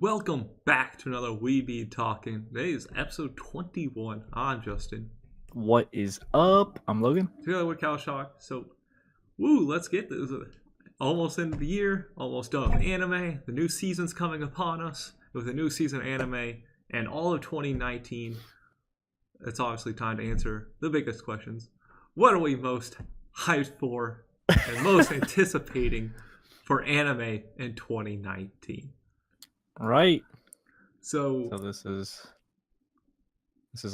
welcome back to another We Be Talking. Today is episode 21. I'm Justin. What is up? I'm Logan. Together with Cal Shock. So, let's get this. Almost end of the year, almost done with anime. The new season's coming upon us with a new season of anime, and all of 2019. It's obviously time to answer the biggest questions. What are we most hyped for and most anticipating for anime in 2019? Right. So this is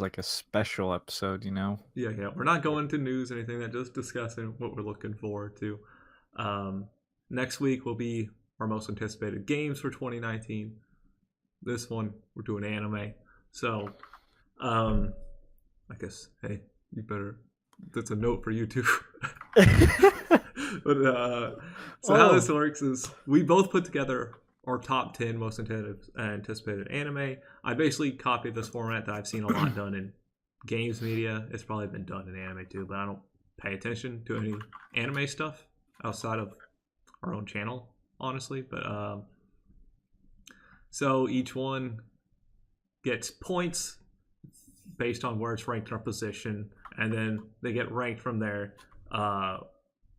like a special episode, you know. Yeah. We're not going to news or anything. Just discussing what we're looking forward to. Next week will be our most anticipated games for 2019. This one we're doing anime. So, I guess hey, you better. That's a note for you too. But how this works is we both put together our top 10 most anticipated anime. I basically copied this format that I've seen a lot done in games media. It's probably been done in anime too, but I don't pay attention to any anime stuff outside of our own channel, honestly. But so each one gets points based on where it's ranked in our position, and then they get ranked from there.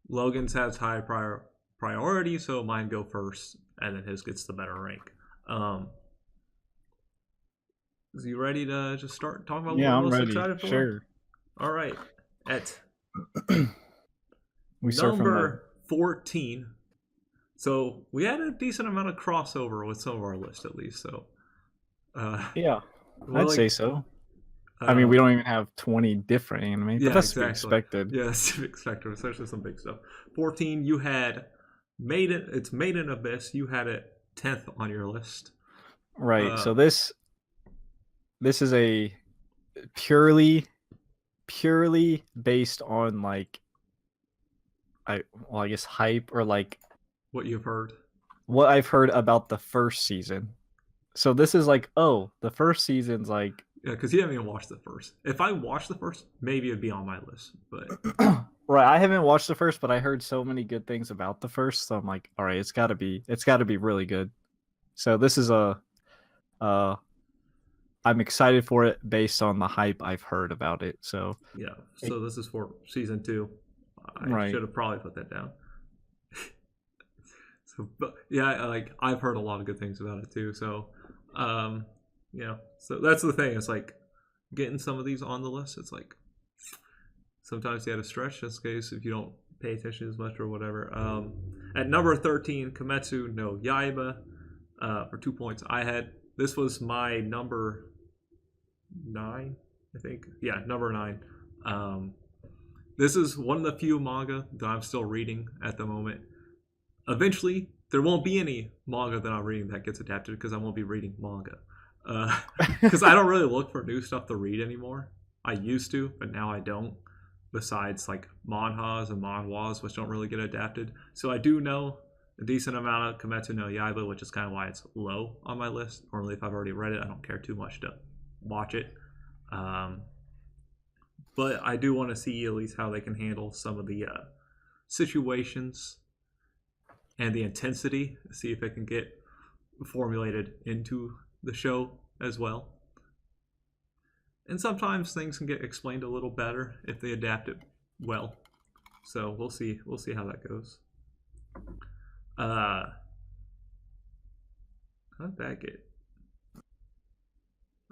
Logan's has high priority, so mine go first, and then his gets the better rank. Is you ready to just start talking about what I'm we're most ready. excited for? Sure. All right. At We start number 14. So we had a decent amount of crossover with some of our list, at least. So I'd say so. I mean, we don't even have 20 different anime, but that's to be expected. Yeah, that's to be expected, especially some big stuff. 14, you had Maiden. It's Maiden Abyss. You had it 10th on your list. Right. So this is a purely based on like I guess hype or like what you've heard. What I've heard about the first season. So this is like, the first season's like. Yeah, because you haven't even watched the first. If I watched the first, maybe it'd be on my list. But right, I haven't watched the first, but I heard so many good things about the first, so I'm like, all right, it's got to be really good. So this is I'm excited for it based on the hype I've heard about it. So yeah, so this is for season 2. I should have probably put that down. So, but yeah, like I've heard a lot of good things about it too. So, so that's the thing. It's like getting some of these on the list. It's like sometimes you had to stretch just in case if you don't pay attention as much or whatever. At number 13, Kimetsu no Yaiba for 2 points. This was my number 9, I think. Yeah, number 9. This is one of the few manga that I'm still reading at the moment. Eventually, there won't be any manga that I'm reading that gets adapted because I won't be reading manga. Because I don't really look for new stuff to read anymore. I used to, but now I don't. Besides like manhwas and manhwas, which don't really get adapted. So I do know a decent amount of Kimetsu no Yaiba, which is kind of why it's low on my list. Normally, if I've already read it, I don't care too much to watch it. But I do want to see at least how they can handle some of the situations and the intensity. See if it can get formulated into the show as well. And sometimes things can get explained a little better if they adapt it well. So we'll see how that goes. How did that get?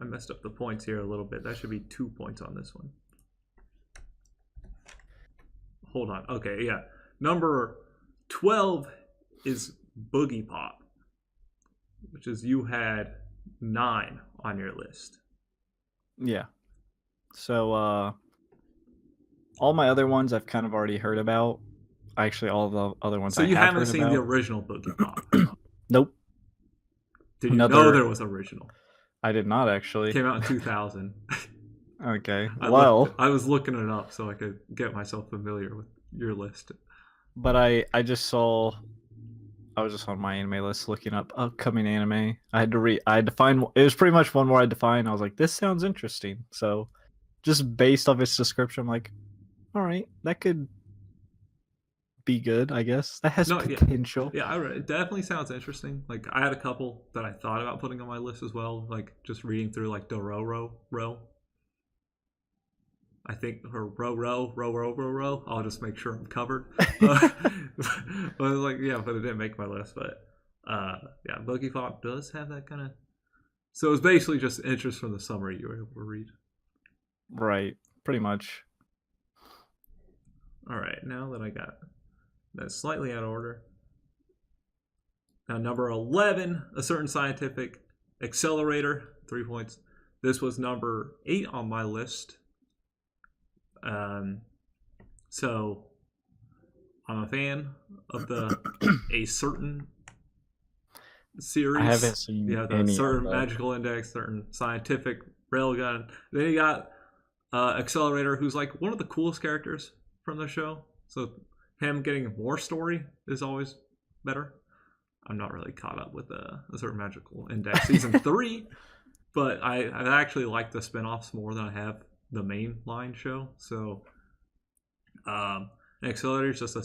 I messed up the points here a little bit. That should be 2 points on this one. Hold on. Okay, yeah. Number 12 is Boogie Pop, which is you had 9 on your list. Yeah. So all my other ones I've kind of already heard about. Actually, all the other ones. So you haven't seen the original Boogie Pop? Nope. Did you know there was original? I did not actually. It came out in 2000. Okay. I was looking it up so I could get myself familiar with your list. But I was just on my anime list looking up upcoming anime. I had to find. It was pretty much one more I had to find. I was like, this sounds interesting. So, just based off its description, I'm like, all right, that could be good, I guess. That has No, yeah, potential. yeah, it definitely sounds interesting. Like I had a couple that I thought about putting on my list as well. Like just reading through like Dororo. I think or row. I'll just make sure I'm covered. But like yeah, but it didn't make my list. But yeah, Boogie Pop does have that kind of. So it's basically just interest from the summer you were able to read. Right, pretty much. All right, now that I got that slightly out of order. Now number 11, a certain scientific accelerator, 3 points. This was number 8 on my list. So I'm a fan of a certain series. I haven't seen You have the any certain of that. magical index, certain scientific railgun. Then you got Accelerator, who's like one of the coolest characters from the show. So him getting more story is always better. I'm not really caught up with a certain magical index season 3, but I actually like the spinoffs more than I have the main line show. So Accelerator is just a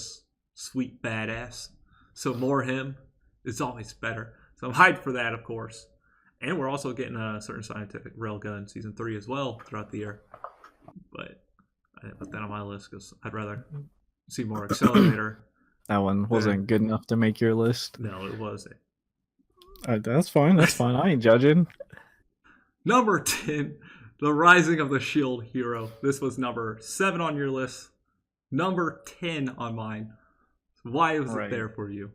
sweet badass. So more him is always better. So I'm hyped for that, of course. And we're also getting a certain scientific railgun season 3 as well throughout the year. But I didn't put that on my list because I'd rather see more Accelerator. That one wasn't good enough to make your list. No, it wasn't. That's fine. That's fine. I ain't judging. Number 10, The Rising of the Shield Hero. This was number 7 on your list. Number 10 on mine. Why was it there for you?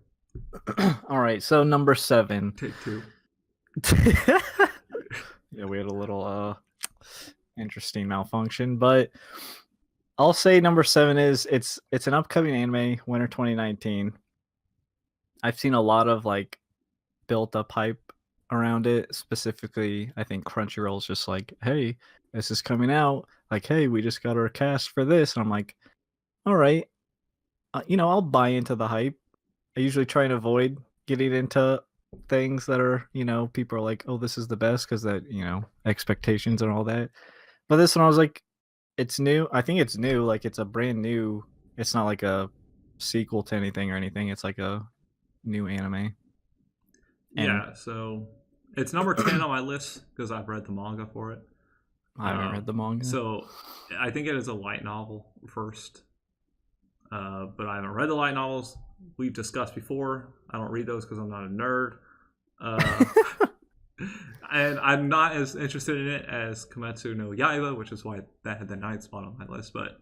All right, so number 7. Take 2. Yeah, we had a little interesting malfunction, but I'll say number 7 is it's an upcoming anime, winter 2019. I've seen a lot of like built up hype around it. Specifically, I think Crunchyroll's just like, hey, this is coming out. Like, hey, we just got our cast for this. And I'm like, all right, I'll buy into the hype. I usually try and avoid getting into things that are, people are like, oh, this is the best because that, expectations and all that. But this one, I was like, it's new. I think it's new. Like, it's a brand new. It's not like a sequel to anything or anything. It's like a new anime. Yeah, so it's number 10 on my list because I've read the manga for it. I haven't read the manga. So I think it is a light novel first. But I haven't read the light novels. We've discussed before. I don't read those because I'm not a nerd. And I'm not as interested in it as Kimetsu no Yaiba, which is why that had the 9th spot on my list. But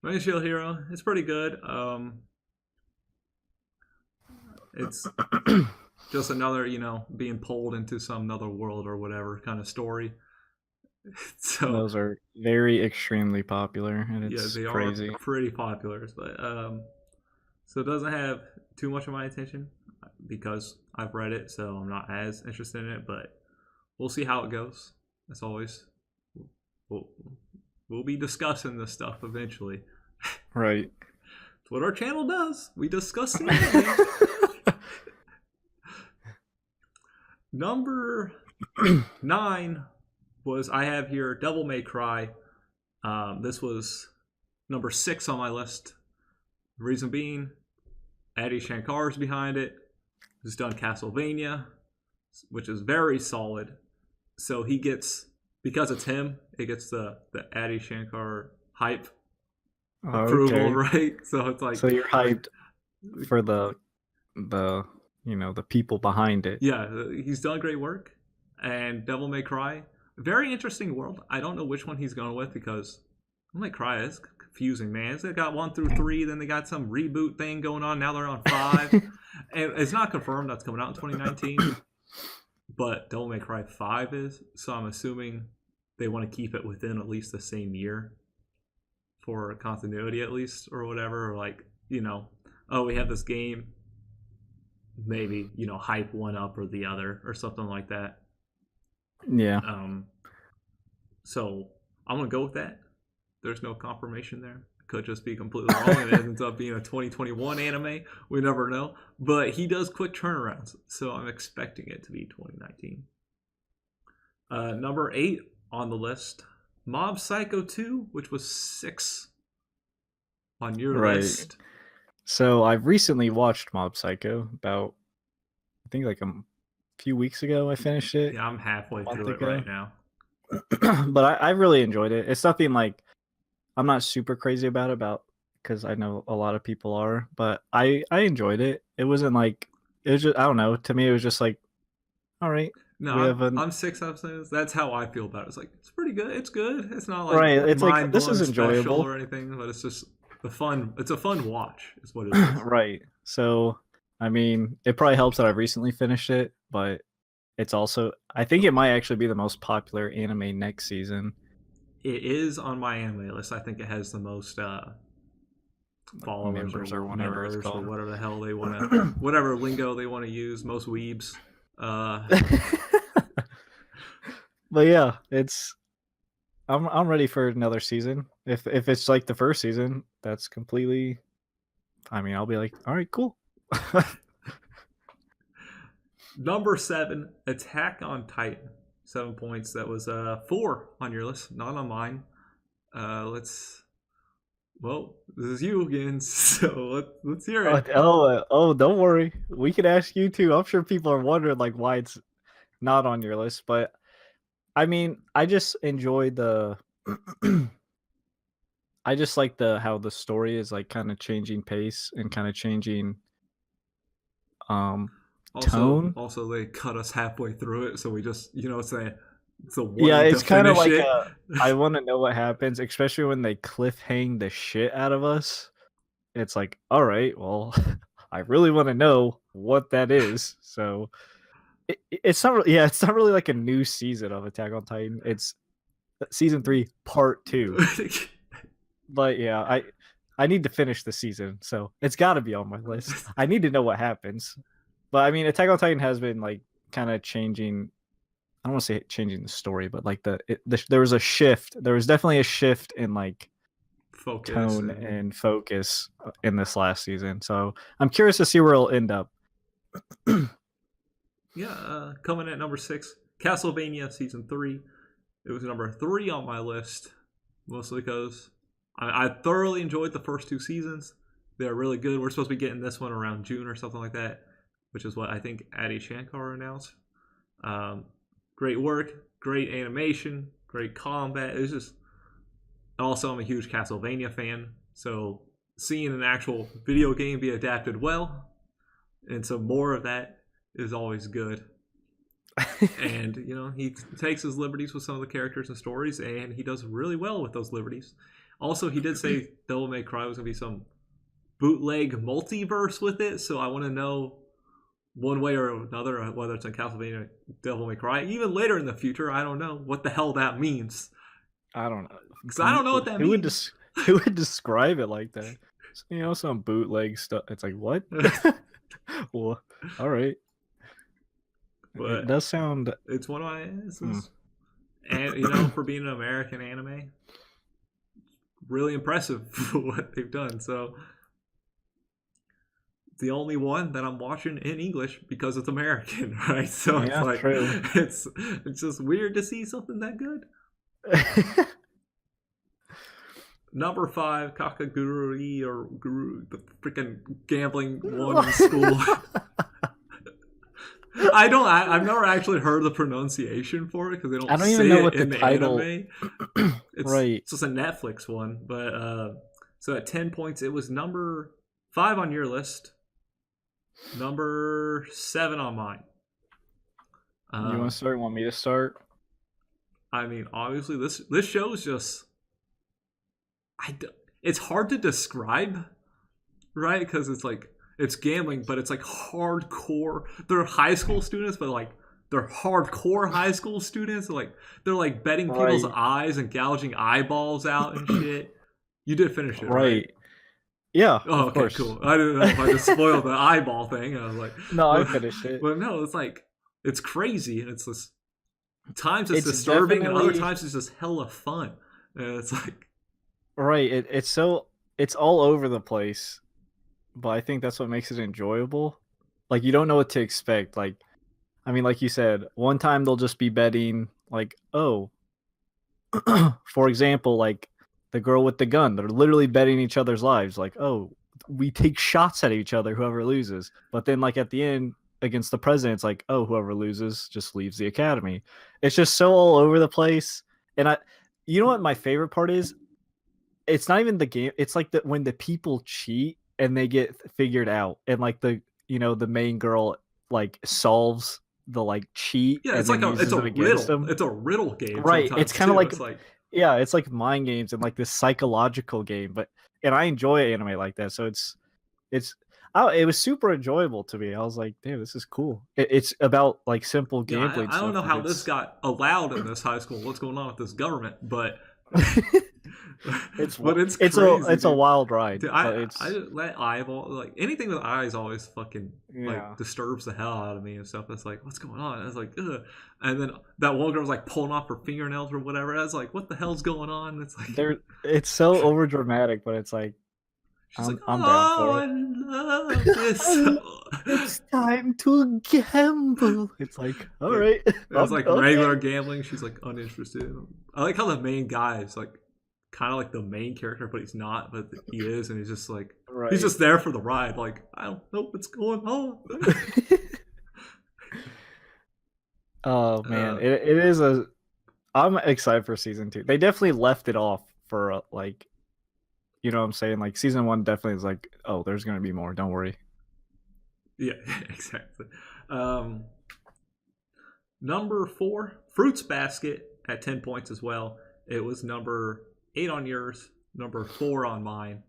Rain Shield Hero, it's pretty good. It's just another, being pulled into some other world or whatever kind of story. So those are very extremely popular, and it's they crazy. Are pretty popular, but so it doesn't have too much of my attention because I've read it, so I'm not as interested in it. But we'll see how it goes. As always, we'll be discussing this stuff eventually. Right. It's what our channel does. We discuss it. Number 9 was I have here Devil May Cry. This was number 6 on my list. The reason being, Adi Shankar's behind it. He's done Castlevania, which is very solid. So he gets, because it's him, it gets the Adi Shankar hype approval, right? So it's like, so you're hyped for the the people behind it. Yeah, he's done great work. And Devil May Cry, very interesting world. I don't know which one he's going with because Devil May Cry is confusing, man. They got 1 through 3, then they got some reboot thing going on. Now they're on 5. And it's not confirmed that's coming out in 2019. But Devil May Cry 5 is. So I'm assuming they want to keep it within at least the same year for continuity at least or whatever. Or like, oh, we have this game. Maybe, hype one up or the other or something like that. Yeah. So I'm going to go with that. There's no confirmation there. Could just be completely wrong and it ends up being a 2021 anime. We never know. But he does quick turnarounds, so I'm expecting it to be 2019. Number 8 on the list, Mob Psycho 2, which was 6 on your list. So I've recently watched Mob Psycho about, I think like a few weeks ago. I finished it Yeah, I'm halfway a month through it ago. right now. But I really enjoyed it. It's nothing like I'm not super crazy about because I know a lot of people are, but I enjoyed it. It wasn't like it was just I don't know. To me, it was just like, all right, No, we have an I'm 6 episodes. That's how I feel about it. It's like it's pretty good. It's good. It's not like right. It's like mind this blowing is special enjoyable, or anything, but it's just the fun. It's a fun watch, is what it is. right? So I mean, it probably helps that I've recently finished it, but it's also I think it might actually be the most popular anime next season. It is on my anime list. I think it has the most Like followers members or or whatever it's members or called. whatever the hell they want to, whatever lingo they want to use. Most weebs. Uh, But yeah, it's I'm ready for another season. If it's like the first season, that's completely. I mean, I'll be like, all right, cool. Number 7, Attack on Titan. 7 points. That was 4 on your list, not on mine. Let's. Well, this is you again, so let's hear it. Don't worry. We can ask you too. I'm sure people are wondering like why it's not on your list, but I mean, I just enjoy the. I just like the how the story is like kind of changing pace and kind of changing um Also, tone. also they cut us halfway through it, so we just it's a Yeah, wanting to it's kind of finish like it. I want to know what happens, especially when they cliffhang the shit out of us. It's like, all right, well, I really want to know what that is. So it's not really, yeah, it's not really like a new season of Attack on Titan. It's season 3, part 2. But yeah, I need to finish the season, so it's got to be on my list. I need to know what happens. But I mean, Attack on Titan has been like kind of changing. I don't want to say changing the story, but like there was a shift. There was definitely a shift in like Focus tone and and focus in this last season. So I'm curious to see where it'll end up. yeah, coming at number 6, Castlevania season 3. It was number 3 on my list, mostly because I thoroughly enjoyed the first 2 seasons. They're really good. We're supposed to be getting this one around June or something like that, which is what I think Adi Shankar announced. Um, Great work, great animation, great combat. It's just also I'm a huge Castlevania fan, so seeing an actual video game be adapted well and some more of that is always good. And he takes his liberties with some of the characters and stories, and he does really well with those liberties. Also, he did say Devil May Cry was gonna be some bootleg multiverse with it, so I want to know one way or another, whether it's in Castlevania or Devil May Cry. Even later in the future, I don't know what the hell that means. I don't know. Because I don't know what that means. Who would describe it like that? Some bootleg stuff. It's like what? Well, all right. But It does sound. it's one of my and for being an American anime, really impressive for what they've done. So the only one that I'm watching in English because it's American, right? So it's Yeah, like true. it's just weird to see something that good. Number 5, Kakagurui or Guru, the freaking gambling one in school. I've never actually heard the pronunciation for it because they don't, I don't say even know it what in the the title. anime. Right. It's just a Netflix one, but so at 10 points, it was number 5 on your list, number 7 on mine. You want to start? Want me to start? I mean, obviously, this show is just it's hard to describe, right? Because it's like it's gambling, but it's like hardcore. They're high school students, but like they're hardcore high school students. Like they're like betting people's Right. eyes and gouging eyeballs out and shit. You did finish it, right? Yeah, Oh, of okay, course. cool. I didn't know if I just spoiled the eyeball thing. I was like, No, I finished it. But no, it's like it's crazy, and it's this times it's It's disturbing, and other definitely times it's just hella fun. And it's like right. It's all over the place, but I think that's what makes it enjoyable. Like you don't know what to expect. Like I mean, like you said, one time they'll just be betting like, oh, for example, like the girl with the gun. They're literally betting each other's lives. Like, oh, we take shots at each other, whoever loses. But then like at the end against the president, it's like, oh, whoever loses just leaves the academy. It's just so all over the place. And you know what my favorite part is? It's not even the game. It's like when the people cheat and they get figured out, and like the main girl like solves the like cheat Yeah, and it's then like uses a them against riddle. them. It's a riddle game. Right. It's kind of like it's like yeah, it's like mind games and like this psychological game. And I enjoy anime like that, so it's it was super enjoyable to me. I was like, damn, this is cool. It's about like simple yeah. gameplay I don't stuff. know how this got allowed in this high school. What's going on with this government? But it's crazy, it's a wild ride. Dude, but it's I let eyeball like anything with eyes always fucking yeah. like disturbs the hell out of me and stuff. It's like, what's going on? I was like, ugh. And then that one girl was like pulling off her fingernails or whatever. I was like, what the hell's going on? It's like it's so over dramatic, but it's like she's like, I'm down for I it. love this. It's time to gamble. It's like, all right. It was like okay. regular gambling. She's like uninterested. I like how the main guy is like kind of like the main character, but he's not. But he is, and he's just like he's just there for the ride. Like I don't know what's going on. Oh man, it is I'm excited for season 2. They definitely left it off for like, you know what I'm saying? Like season 1 definitely is like, oh, there's gonna be more. Don't worry. Yeah, exactly. Number 4, Fruits Basket at 10 points as well. It was number 8 on yours, number 4 on mine.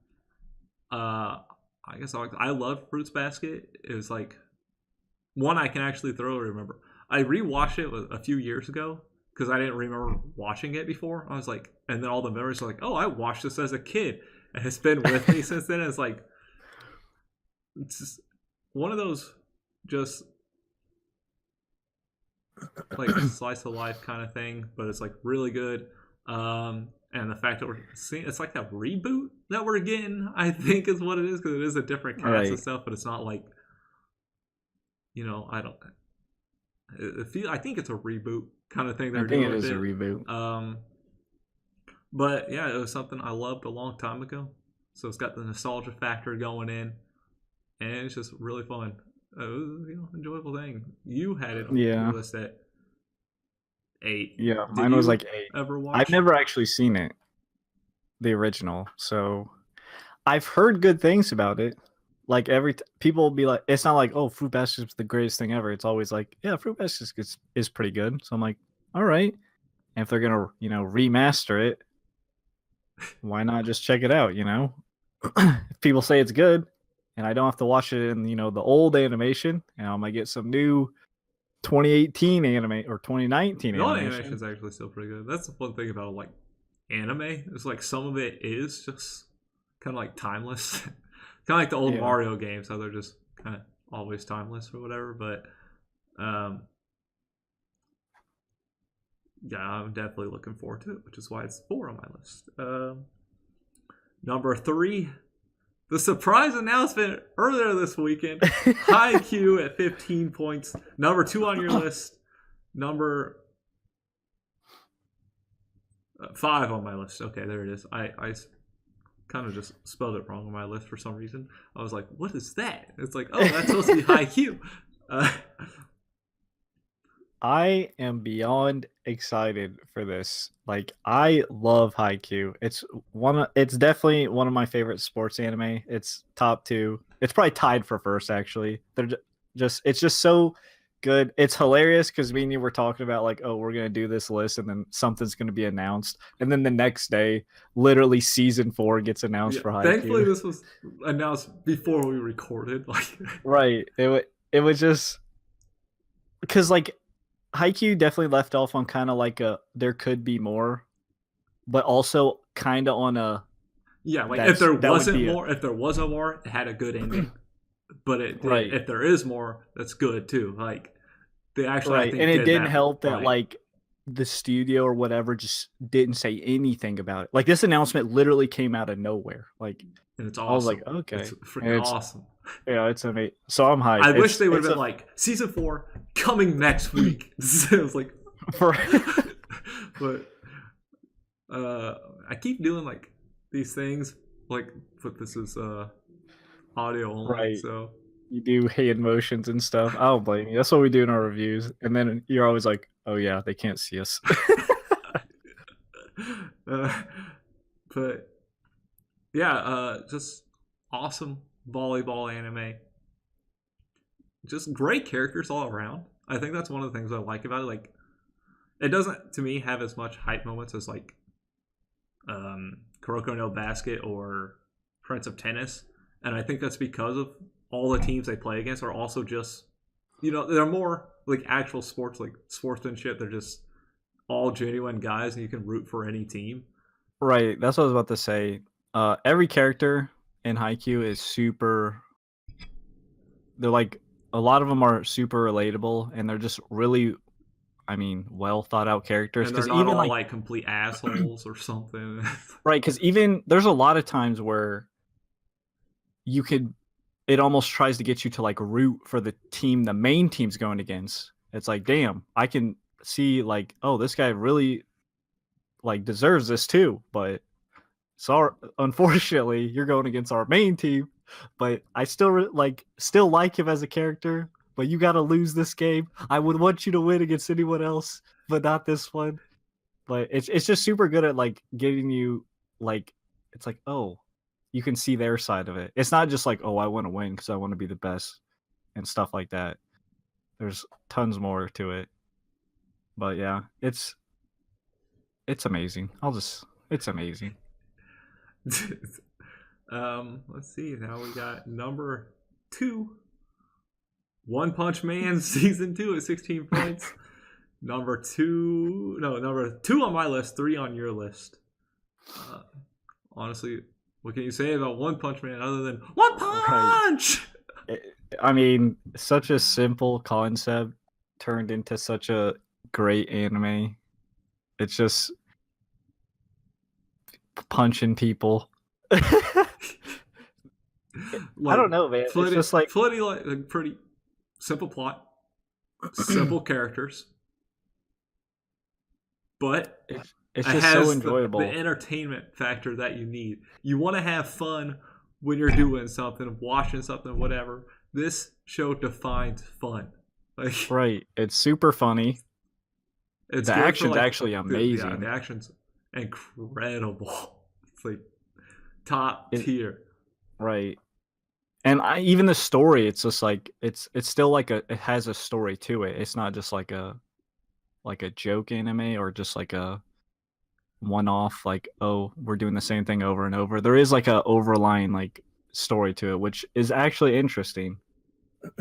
I guess I love Fruits Basket. It was like one I can actually thoroughly remember. I rewatched it a few years ago because I didn't remember watching it before. I was like, and then all the memories are like, oh, I watched this as a kid, and it's been with me since then. It's like, it's just one of those just like slice of life kind of thing, but it's like really good. And the fact that we're seeing it's like that reboot that we're getting, I think is what it is, because it is a different cast and stuff, but it's not like, you know, I think it's a reboot kind of thing. I think it is a reboot. But yeah, it was something I loved a long time ago, so it's got the nostalgia factor going in, and it's just really fun. It was, enjoyable thing. You had it on your list at 8. Yeah, mine was like 8. Ever watch? I've never actually seen it, the original, so I've heard good things about it. Like people will be like, it's not like, oh, Fruit Basket is the greatest thing ever. It's always like, yeah, Fruit Basket is pretty good. So I'm like, all right. And if they're gonna, remaster it, why not just check it out? If people say it's good, and I don't have to watch it in, the old animation, and I might get some new 2018 anime or 2019 the animation. animation is actually still pretty good. That's the fun thing about like anime. It's like some of it is just kind of like timeless. Kind of like the old Mario games, how they're just kind of always timeless or whatever. But yeah, I'm definitely looking forward to it, which is why it's 4 on my list. Number 3, the surprise announcement earlier this weekend. Haikyuu at 15 points. Number 2 on your list. Number 5 on my list. Okay, there it is. I kind of just spelled it wrong on my list for some reason. I was like, what is that? It's like, oh, that's supposed to be Haikyuu. I am beyond excited for this. Like, I love Haikyuu. It's definitely one of my favorite sports anime. It's top 2. It's probably tied for first, actually. It's just so good. It's hilarious because me and you were talking about like, oh, we're gonna do this list and then something's gonna be announced, and then the next day, literally season 4 gets announced for Haikyuu. Thankfully, this was announced before we recorded. Like, right? It was just because like Haikyuu definitely left off on kind of like there could be more, but also kind of on a if there wasn't more, if there was a more, it had a good ending. But if there is more, that's good too. Like they actually, I think, and it didn't help that like the studio or whatever just didn't say anything about it. Like this announcement literally came out of nowhere. Like, and it's awesome. I was like, okay, it's freaking awesome. Yeah, it's amazing. So I'm hyped. I wish they would have been like season 4 coming next week. It was like, but I keep doing like these things. Like, but this is audio only. Right. So You do hand motions and stuff. I don't blame you. That's what we do in our reviews. And then you're always like, oh yeah, they can't see us. uh, but yeah, just awesome volleyball anime. Just great characters all around. I think that's one of the things I like about it. Like, it doesn't, to me, have as much hype moments as like Kuroko no Basket or Prince of Tennis, and I think that's because of all the teams they play against are also just, they're more like actual sports, like sportsmanship. They're just all genuine guys, and you can root for any team. Right. That's what I was about to say. Every character in Haikyuu is super. They're like a lot of them are super relatable, and they're just really, I mean, well thought out characters. And they're Because not even all like like complete assholes or something. right, because even there's a lot of times where you could, it almost tries to get you to like root for the team the main team's going against. It's like, damn, I can see like, oh, this guy really like deserves this too, but sorry, unfortunately, you're going against our main team. But I still still like him as a character. But you got to lose this game. I would want you to win against anyone else, but not this one. But it's just super good at like getting you like, it's like, oh, you can see their side of it. It's not just like, oh, I want to win because I want to be the best and stuff like that. There's tons more to it. But yeah, it's amazing. It's amazing. Let's see. Now we got number 2, One Punch Man season 2 at 16 points. Number 2 on my list, 3 on your list. Honestly, what can you say about One Punch Man other than One Punch? Right. I mean, such a simple concept turned into such a great anime. It's just punching people. I don't know, man. It's just like pretty simple plot, simple characters, but it's just so enjoyable. The entertainment factor that you need. You want to have fun when you're doing something, watching something, whatever. This show defines fun. Like, right. It's super funny. The action's actually amazing. Yeah, the action's incredible. It's like top tier. Right. And even the story, it's just like it's still like it has a story to it. It's not just like a joke anime or just like a one-off like, oh, we're doing the same thing over and over. There is like a overlying like story to it, which is actually interesting.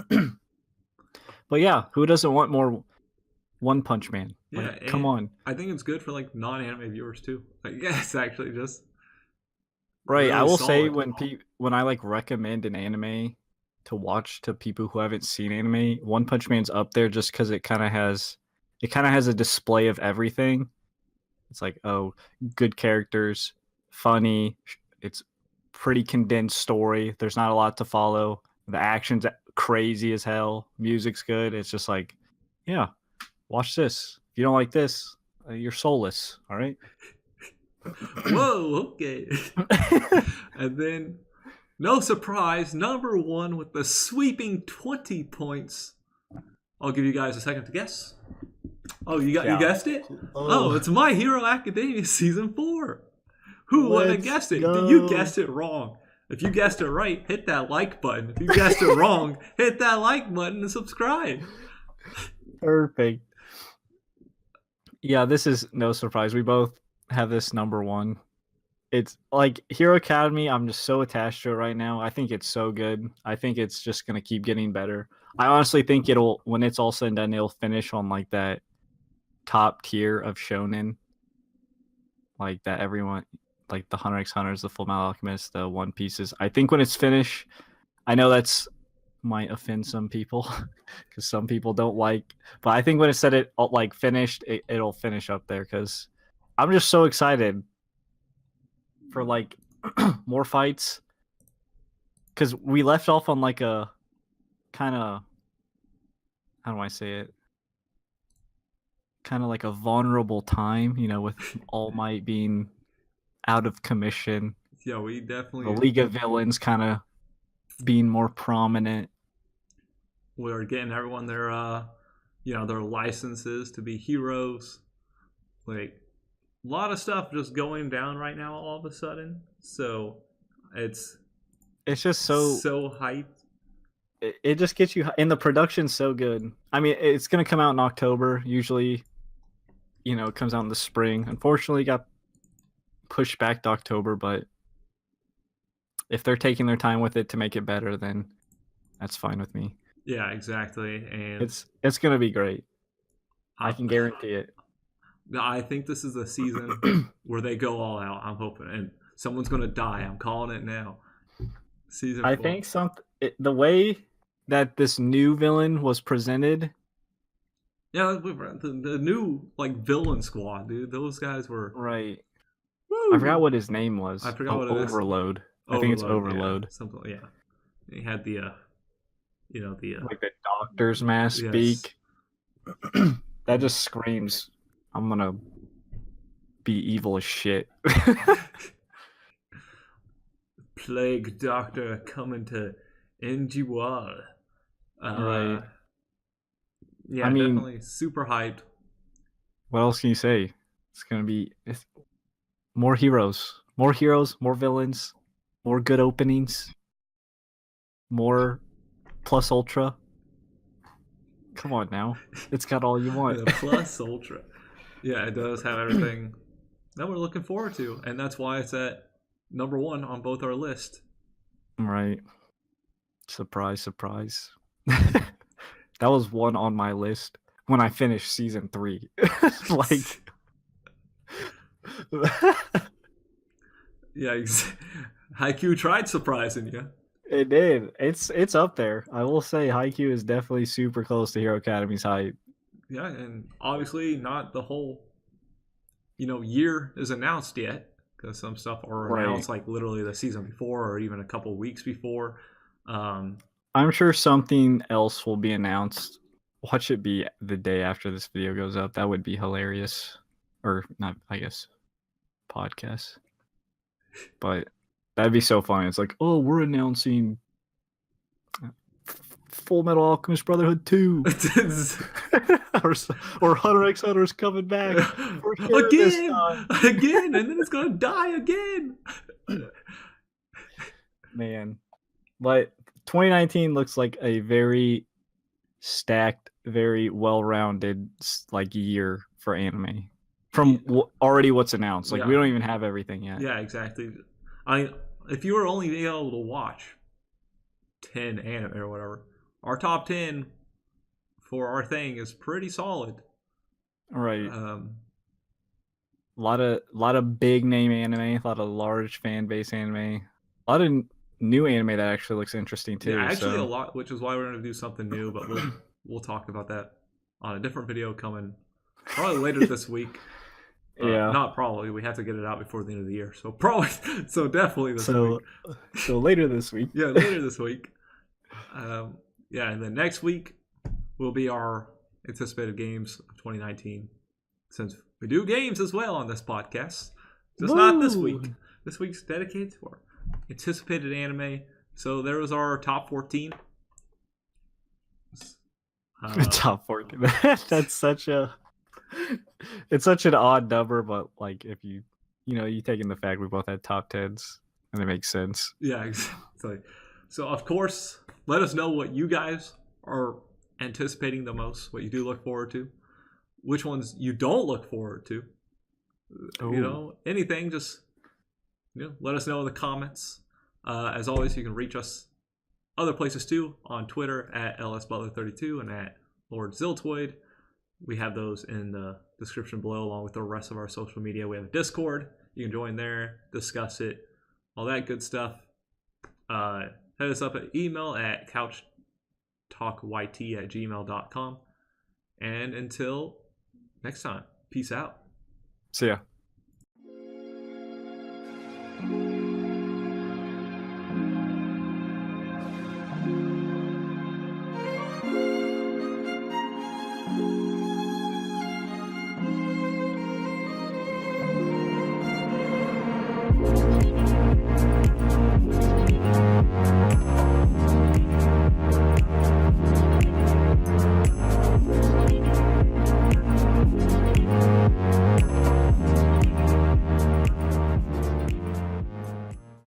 But yeah, who doesn't want more One Punch Man? Like, Yeah, come on. I think it's good for like non-anime viewers too. Like, yeah, it's actually just right. really I will solid. say when I like recommend an anime to watch to people who haven't seen anime, One Punch Man's up there just because it kind of has a display of everything. It's like, oh, good characters, funny. It's pretty condensed story. There's not a lot to follow. The action's crazy as hell. Music's good. It's just like, yeah, watch this. If you don't like this, you're soulless. All right. Whoa, okay. And then, no surprise, number 1 with the sweeping 20 points. I'll give you guys a second to guess. Oh, you guessed it? Oh, it's My Hero Academia season 4. Who would have guessed it? Go. You guessed it wrong. If you guessed it right, hit that like button. If you guessed it wrong, hit that like button and subscribe. Perfect. Yeah, this is no surprise. We both have this number 1. It's like Hero Academy. I'm just so attached to it right now. I think it's so good. I think it's just gonna keep getting better. I honestly think when it's all said and done, it'll finish on like that top tier of shonen, like that everyone, like the Hunter x Hunters, the Full Metal Alchemist, the One Pieces. I think when it's finished, I know that's might offend some people because some people don't like, but I think when it said it like finished, it'll finish up there because I'm just so excited for like more fights because we left off on like a kind of, how do I say it, kind of like a vulnerable time, with All Might being out of commission. Yeah, we definitely. The League of Villains kind of being more prominent. We're getting everyone their their licenses to be heroes. Like a lot of stuff just going down right now all of a sudden. So it's just so hyped. it just gets you, and the production's so good. I mean, it's gonna come out in October. Usually, it comes out in the spring. Unfortunately, it got pushed back to October, but if they're taking their time with it to make it better, then that's fine with me. Yeah, exactly. And it's gonna be great. I can guarantee it. I think this is the season where they go all out. I'm hoping, and someone's gonna die. I'm calling it now. Season 4. I think the way that this new villain was presented. Yeah, the new villain squad, dude. Those guys were right. Woo! I forgot what his name was. I forgot what it is. Overload. I think it's Overload. Yeah, something. Yeah, he had the like the doctor's mask beak. That just screams, I'm gonna be evil as shit. Plague Doctor coming to end you all. Right. Yeah, I mean, definitely super hyped. What else can you say? It's gonna be more heroes, more villains, more good openings, more plus ultra. Come on now, it's got all you want. Plus ultra. Yeah, it does have everything that we're looking forward to, and that's why it's at number 1 on both our list. Right. Surprise, surprise. That was 1 on my list when I finished season 3. Yeah, Haikyuu tried surprising you. It did. It's up there. I will say Haikyuu is definitely super close to Hero Academy's height. Yeah, and obviously not the whole year is announced yet, because some stuff are announced like literally the season before or even a couple weeks before. I'm sure something else will be announced. Watch it be the day after this video goes up. That would be hilarious. Or not, I guess, podcast. But that'd be so funny. It's like, oh, we're announcing Full Metal Alchemist Brotherhood 2. or Hunter x Hunter is coming back. Again, and then it's going to die again. Man. But 2019 looks like a very stacked, very well-rounded year for anime. From already what's announced. We don't even have everything yet. Yeah, exactly. If you were only able to watch 10 anime or whatever, our top 10 for our thing is pretty solid. Right. A lot of big name anime, a lot of large fan base anime, a lot of new anime that actually looks interesting too. Yeah, actually a lot, which is why we're going to do something new, but we'll talk about that on a different video coming probably later this week. Yeah. Not probably. We have to get it out before the end of the year. So definitely this week. So later this week. Yeah, later this week. Yeah, and then next week will be our anticipated games of 2019. Since we do games as well on this podcast. Just not this week. This week's dedicated to our anticipated anime. So there was our top 14. Top 14. That's such a... It's such an odd number, but if you take in the fact we both had top 10s, and it makes sense. Yeah, exactly. So of course, let us know what you guys are anticipating the most, what you do look forward to, which ones you don't look forward to. Ooh. Anything, just let us know in the comments. As always, you can reach us other places too, on Twitter at LSButler32 and at Lord Ziltoid. We have those in the description below, along with the rest of our social media. We have a Discord. You can join there, discuss it, all that good stuff. Hit us up at email at couchtalkyt@gmail.com. And until next time, peace out. See ya.